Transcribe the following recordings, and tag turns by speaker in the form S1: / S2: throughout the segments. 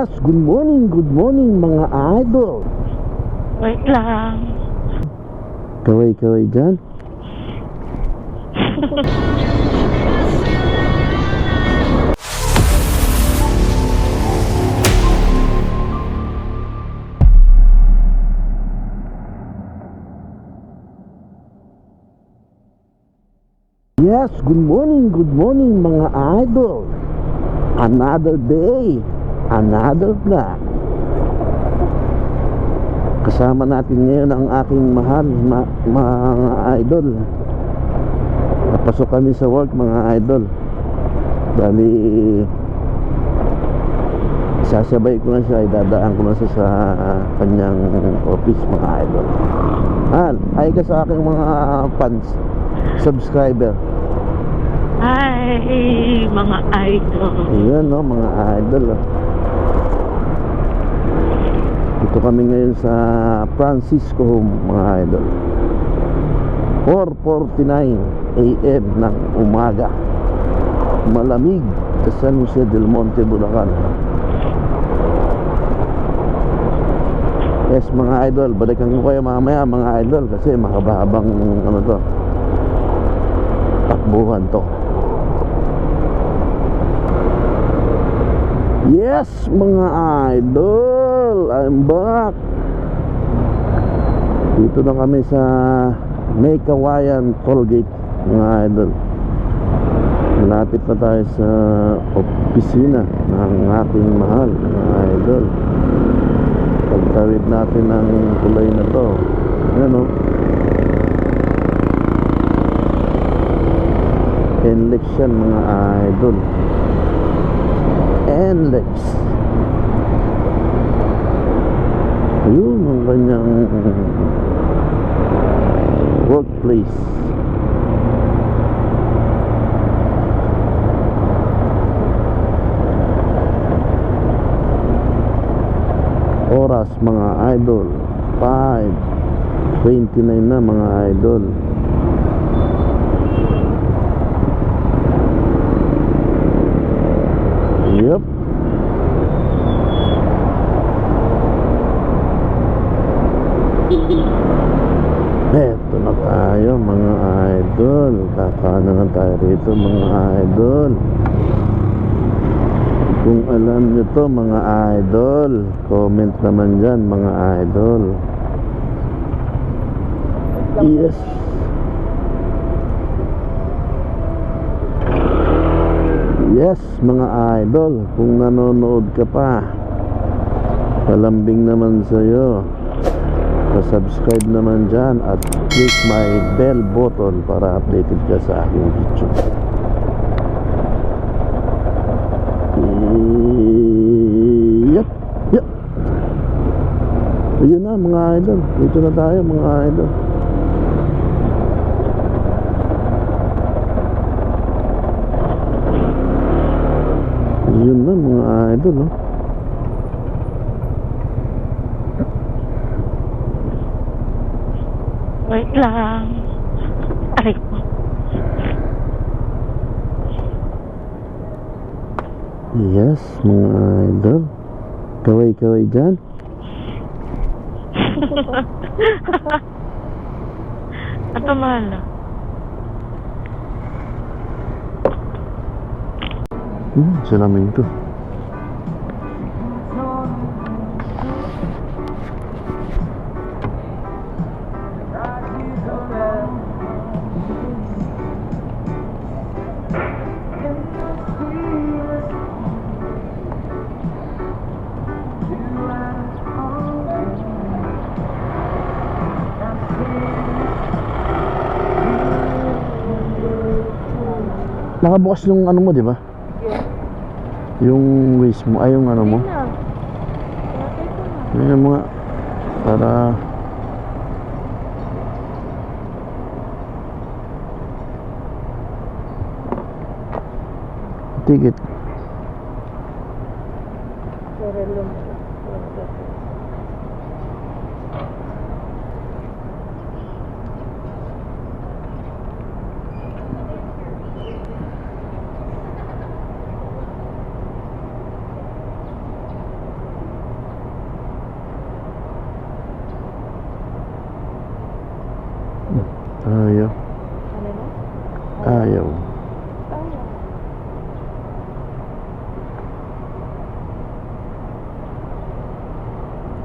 S1: Good morning mga idol.
S2: Wait lang.
S1: Kaway dyan. Yes, good morning mga idol. Another day, another vlog. Kasama natin ngayon ang aking mahal mga idol. Napasok kami sa work mga idol. Bali sasabay ko na siya, idadaan ko na siya sa kanyang office mga idol. Hi ka sa aking mga fans, subscriber.
S2: Hi, mga idol.
S1: Ayan no, mga idol. Dito kami ngayon sa Francisco Home mga idol. 4:49 AM ng umaga. Malamig sa San Jose del Monte, Bulacan. Yes mga idol, balikan ko kayo mamaya mga idol, kasi mahaba-habang ano to, takbuhan to. Yes mga idol, I'm back. Dito na kami sa May Kawayan Tollgate mga idol. Malapit na tayo sa opisina ng ating mahal mga idol. Pagtawid natin ng tulay na to, ayan o, NLEX yan mga idol. NLEX. Ayun ang kanyang workplace. Oras mga idol 5:29 na mga idol. Yup. Eto na tayo mga idol. Kakana na tayo rito mga idol. Kung alam nyo to mga idol, comment naman dyan mga idol. Yes. Yes mga idol, kung nanonood ka pa, palambing naman sa'yo, pa-subscribe naman dyan at click my bell button para updated ka sa aking video. Yep. Ayun na mga idol, dito na tayo mga idol. Yun na mga idol, no?
S2: Wait lang. Aray ko.
S1: Yes, mga idol. Kaway dyan.
S2: Ito mahal na.
S1: Salamin to. Nakabukas yung ano mo, di ba? Yung waist mo, ay yung ano mo. Ayan mo nga, para ticket.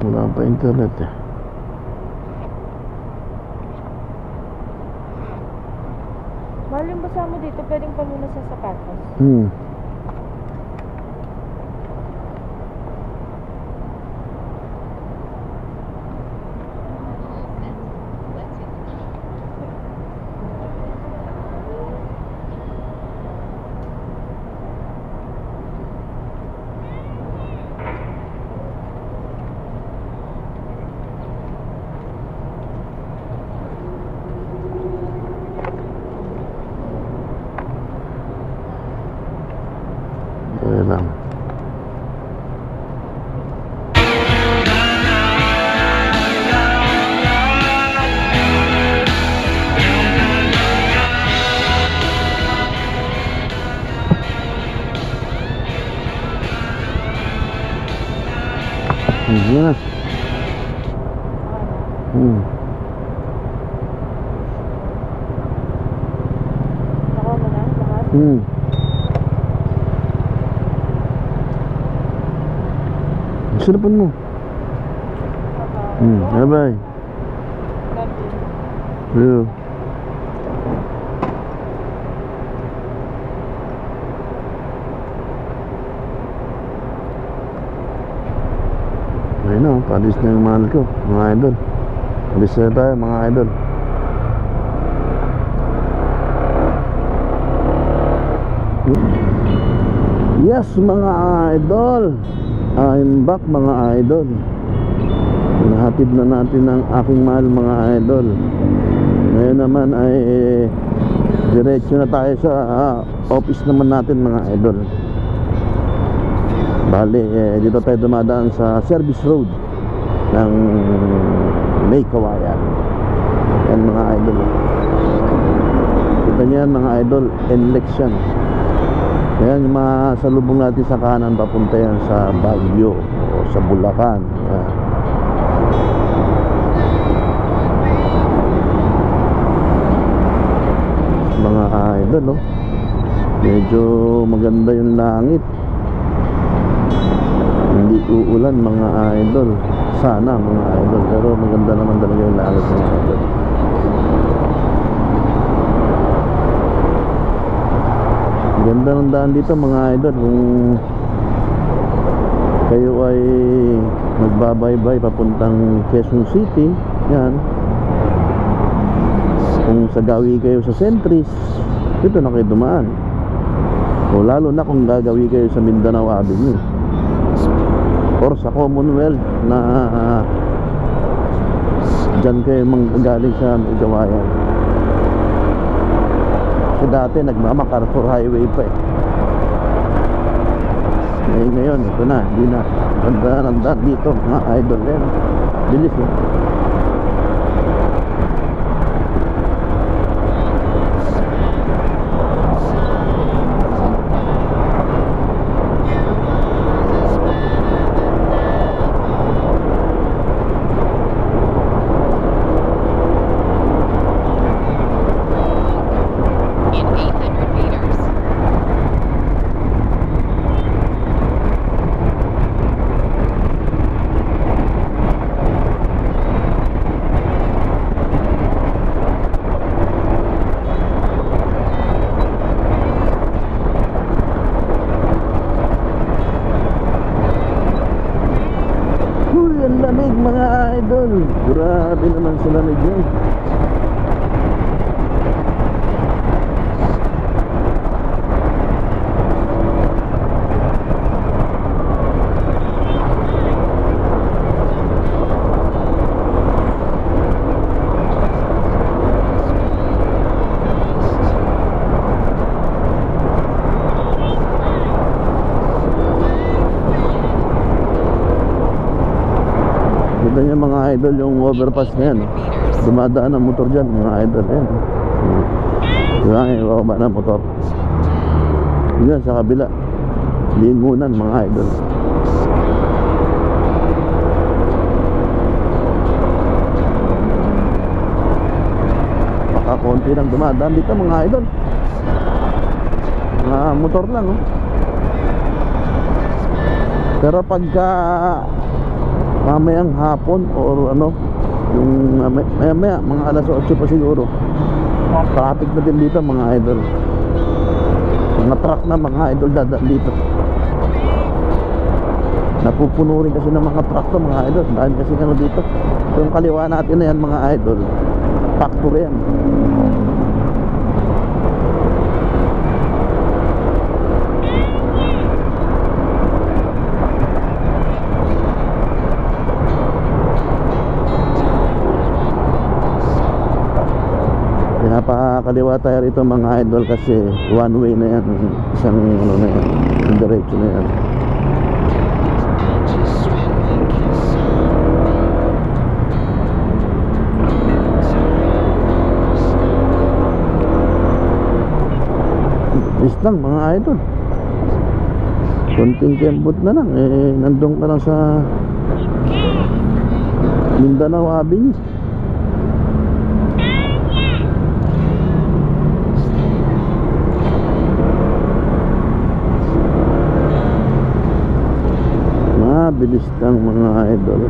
S1: Wala pa internet eh.
S3: Mahal yung basa mo dito, pwedeng pa muna sa sapatos.
S1: Ayan lang. Sige na.
S3: Nakuha mo na lahat?
S1: Sarapan mo. Bye-bye.
S3: Love you.
S1: Yeah. Ayun na, palis na yung mahal ko, mga idol. Palis na tayo, mga idol. Yes, mga idol, I'm back, mga idol. Nahatid na natin ang aking mahal, mga idol. Ngayon naman ay diretso na tayo sa office naman natin, mga idol. Bale, dito tayo dumadaan sa service road ng May Kawayan. Yan, mga idol. Kita nyo yan, mga idol, NLEX yan. Ayan, yung mga salubong natin sa kanan, papunta yan sa Baguio o sa Bulacan. Ayan. Mga idol, no? Medyo maganda yung langit. Hindi uulan, mga idol. Sana, mga idol. Pero maganda naman talaga yung langit, mga idol. Ganda ng daan dito, mga idol. Kung kayo ay magbabaybay papuntang Quezon City, yan. Kung sagawi kayo sa Centris, dito na kayo dumaan. O lalo na kung gagawi kayo sa Mindanao Avenue or sa Commonwealth na dyan kayo manggagaling sa Kawayan. Kasi dati nagmamacarthur highway pa eh. Ngayon, ito na, hindi na. Ganda ng daan dito, mga idol yan. Bilis eh. Ang lamig, mga idol. Grabe naman sa lamig yun. Kita niyo, mga idol, yung overpass na yan. Dumadaan ang motor dyan, mga idol. Yan. Diba, ibababa na motor. Yan, sa kabila. Lingunan, mga idol. Baka konti lang dumadaan dito, mga idol. Mga motor lang, oh. Pero pagka mamayang hapon or ano, yung maya mga alas 8 pa siguro. Traffic na din dito mga idol. Mga truck na mga idol dadaan dito. Napupuno rin kasi ng mga truck to mga idol. Dahil kasi ano dito, yung kaliwa natin na yan mga idol, factory yan. Pinapakaliwa tayo rito mga idol kasi one way na yan, isang ano na yan, yung diretso na yan. Is lang mga idol, konting kembot na lang nandun ka lang sa Mindanao Avenue. Mabilis lang mga idol.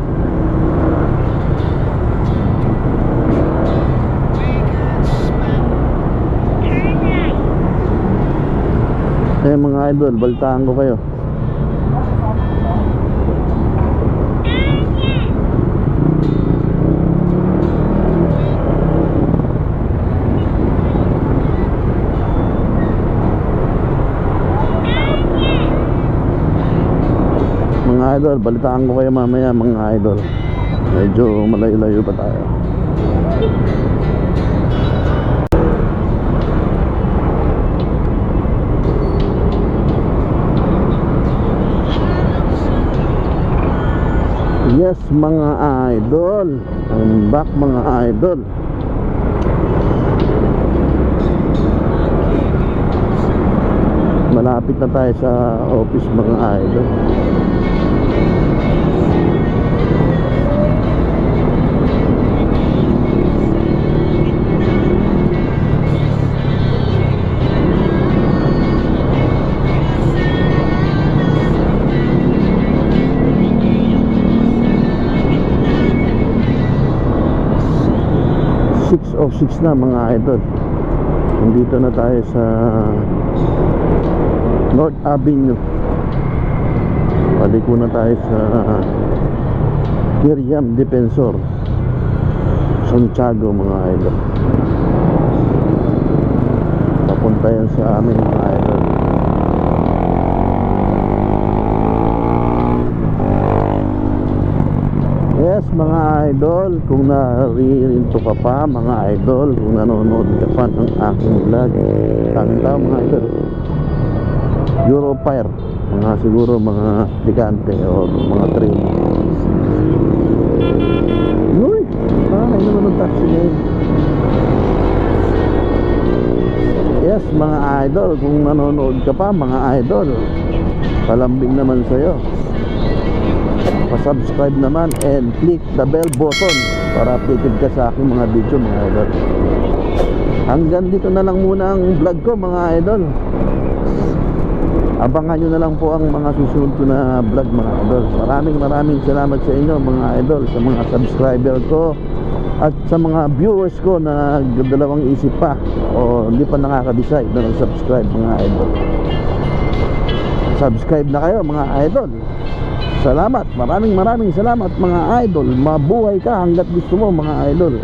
S1: Mga idol, baltaan ko kayo. Mga idol, balitaan ko kayo mamaya mga idol. Medyo malayo-layo pa tayo. Yes mga idol, I'm back mga idol. Malapit na tayo sa office mga idol. 6:06 na mga idol. Nandito na tayo sa North Avenue. Paliko na tayo sa Miriam Defensor, Santiago mga idol. Papunta yan sa amin mga idol. Yes mga idol, kung naririnto ka pa mga idol, kung nanonood ka pa ng aking vlog, kanta mga idol, Europire, mga siguro mga aplikante o mga train. Uy, ay naman ng taxi ngayon. Yes mga idol, kung nanonood ka pa mga idol, palambing naman sa'yo. Pa-subscribe naman and click the bell button para updated ka sa aking mga video mga idol. Hanggang dito na lang muna ang vlog ko mga idol. Abangan nyo na lang po ang mga susunod ko na vlog mga idol. Maraming salamat sa inyo mga idol, sa mga subscriber ko at sa mga viewers ko na dalawang isip pa o hindi pa nakaka-decide na nag-subscribe mga idol. Subscribe na kayo mga idol. Salamat, maraming salamat mga idol. Mabuhay ka hanggat gusto mo mga idol.